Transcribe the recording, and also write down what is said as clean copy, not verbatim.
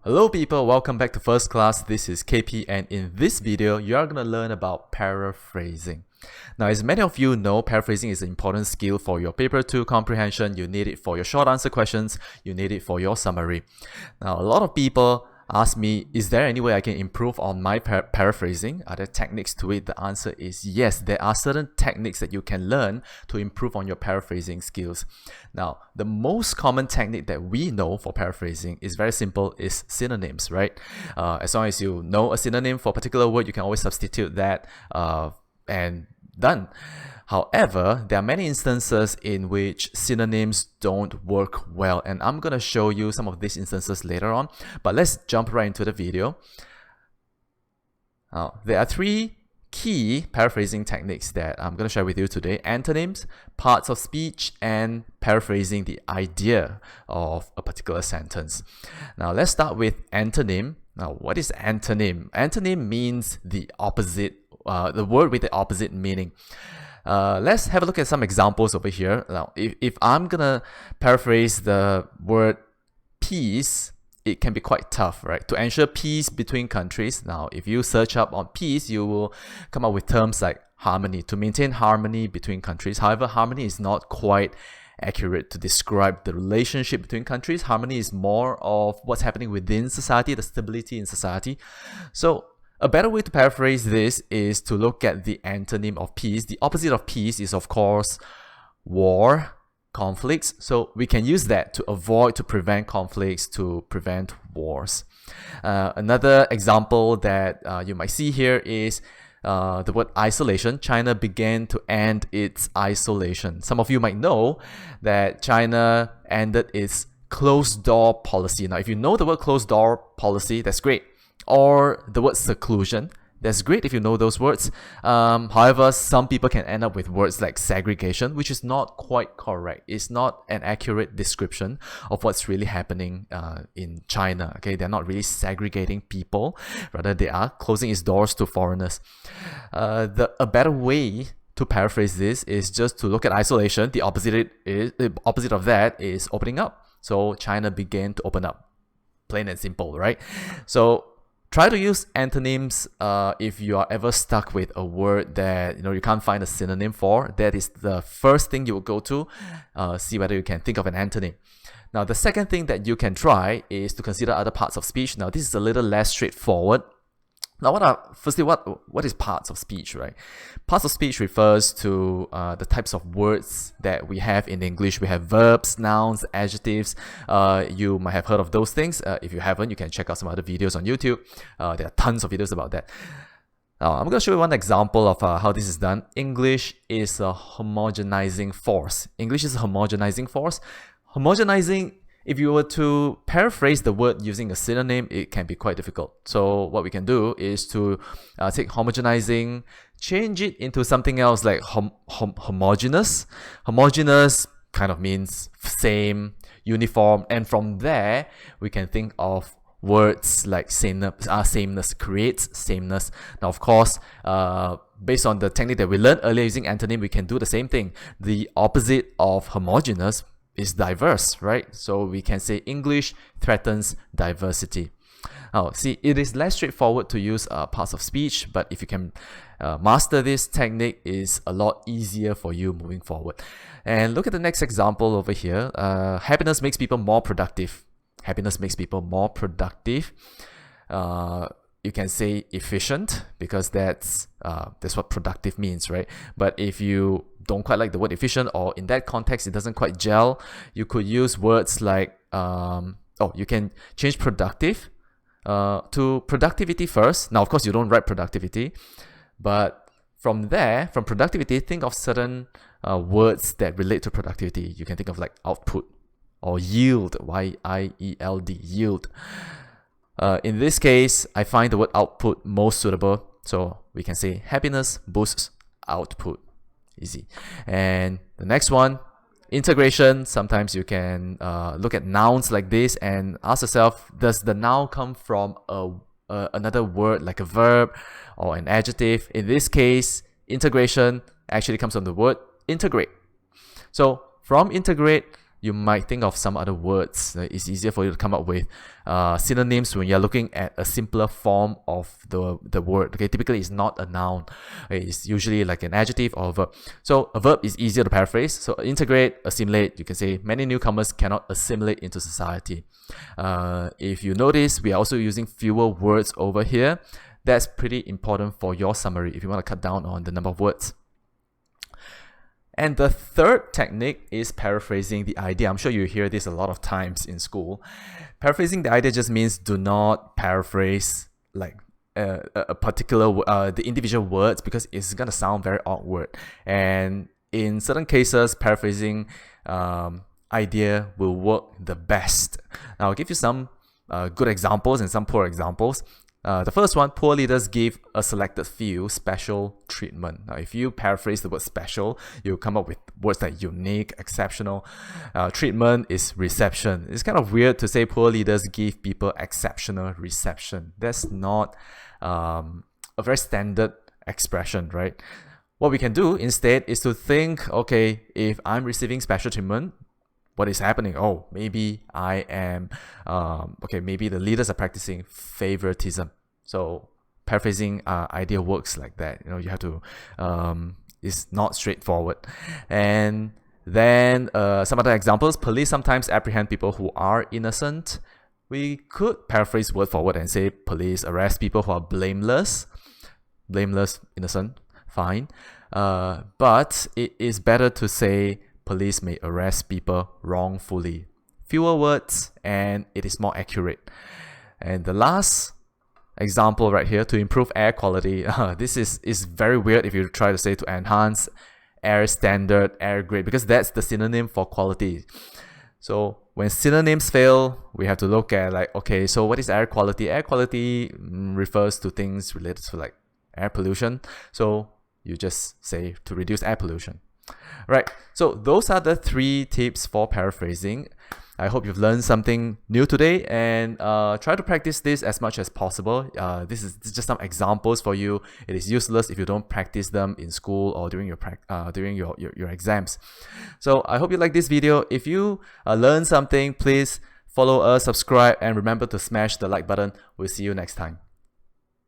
Hello people, welcome back to First Class. This is KP, and in this video, you're going to learn about paraphrasing. Now, as many of you know, paraphrasing is an important skill for your paper 2 comprehension. You need it for your short answer questions. You need it for your summary. Now, a lot of people ask me, is there any way I can improve on my paraphrasing? Are there techniques to it? The answer is yes. There are certain techniques that you can learn to improve on your paraphrasing skills. Now, the most common technique that we know for paraphrasing is very simple, is synonyms, right? As long as you know a synonym for a particular word, you can always substitute that and done. However, there are many instances in which synonyms don't work well, and I'm going to show you some of these instances later on, but let's jump right into the video. Now, there are three key paraphrasing techniques that I'm going to share with you today: antonyms, parts of speech, and paraphrasing the idea of a particular sentence. Now, let's start with antonym. Now, what is antonym? Antonym means the opposite, the word with the opposite meaning. Let's have a look at some examples over here. Now, if I'm gonna paraphrase the word peace, it can be quite tough, right? To ensure peace between countries. Now, if you search up on peace, you will come up with terms like harmony, to maintain harmony between countries. However, harmony is not quite accurate to describe the relationship between countries. Harmony is more of what's happening within society, the stability in society. So, a better way to paraphrase this is to look at the antonym of peace. The opposite of peace is, of course, war, conflicts. So we can use that to prevent conflicts, to prevent wars. Another example that you might see here is the word isolation. China began to end its isolation. Some of you might know that China ended its closed door policy. Now, if you know the word closed door policy, that's great. Or the word seclusion. That's great if you know those words. However, some people can end up with words like segregation, which is not quite correct. It's not an accurate description of what's really happening in China. Okay, they're not really segregating people. Rather, they are closing its doors to foreigners. A better way to paraphrase this is just to look at isolation. The opposite of that is opening up. So China began to open up. Plain and simple, right? So try to use antonyms if you are ever stuck with a word that you can't find a synonym for. That is the first thing you will go to. See whether you can think of an antonym. Now, the second thing that you can try is to consider other parts of speech. Now, this is a little less straightforward. Now, what is parts of speech, right? Parts of speech refers to the types of words that we have in English. We have verbs, nouns, adjectives. You might have heard of those things. If you haven't, you can check out some other videos on YouTube. There are tons of videos about that. Now, I'm going to show you one example of how this is done. English is a homogenizing force. English is a homogenizing force. Homogenizing, if you were to paraphrase the word using a synonym, it can be quite difficult. So what we can do is to take homogenizing, change it into something else like homogeneous. Homogeneous kind of means same, uniform, and from there, we can think of words like sameness, creates sameness. Now, of course, based on the technique that we learned earlier using antonym, we can do the same thing. The opposite of homogeneous is diverse, right? So we can say English threatens diversity. Now, see, it is less straightforward to use parts of speech, but if you can master this technique, is a lot easier for you moving forward. And look at the next example over here. Happiness makes people more productive. Happiness makes people more productive. You can say efficient, because that's what productive means, right? But if you don't quite like the word efficient, or in that context it doesn't quite gel, you could use words like you can change productive to productivity first. Now, of course, you don't write productivity, but from there, from productivity, think of certain words that relate to productivity. You can think of like output or yield, Y-I-E-L-D, yield. In this case, I find the word output most suitable. So we can say happiness boosts output. Easy. And the next one, integration. Sometimes you can look at nouns like this and ask yourself, does the noun come from another word like a verb or an adjective? In this case, integration actually comes from the word integrate. So from integrate, you might think of some other words. It's easier for you to come up with synonyms when you're looking at a simpler form of the word. Okay, typically it's not a noun. Okay, it's usually like an adjective or a verb. So a verb is easier to paraphrase. So integrate, assimilate. You can say many newcomers cannot assimilate into society. If you notice, we are also using fewer words over here. That's pretty important for your summary if you want to cut down on the number of words. And the third technique is paraphrasing the idea. I'm sure you hear this a lot of times in school. Paraphrasing the idea just means do not paraphrase like a particular the individual words, because it's gonna sound very awkward. And in certain cases, paraphrasing idea will work the best. Now I'll give you some good examples and some poor examples. The first one, poor leaders give a selected few special treatment. Now, if you paraphrase the word special, you'll come up with words like unique, exceptional. Treatment is reception. It's kind of weird to say poor leaders give people exceptional reception. That's not a very standard expression, right? What we can do instead is to think, okay, if I'm receiving special treatment, what is happening? Oh, maybe I am, maybe the leaders are practicing favoritism. So paraphrasing idea works like that. You know, you have to, it's not straightforward. And then some other examples, police sometimes apprehend people who are innocent. We could paraphrase word for word and say police arrest people who are blameless. Blameless, innocent, fine. But it is better to say police may arrest people wrongfully. Fewer words and it is more accurate. And the last example right here, to improve air quality. This is very weird if you try to say to enhance air standard, air grade, because that's the synonym for quality. So when synonyms fail, we have to look at like, okay, so what is air quality? Air quality refers to things related to like air pollution. So you just say to reduce air pollution. Right, so those are the 3 tips for paraphrasing. I hope you've learned something new today, and try to practice this as much as possible. This is just some examples for you. It is useless if you don't practice them in school or during your exams. So I hope you like this video. If you learned something, please follow us, subscribe, and remember to smash the like button. We'll see you next time.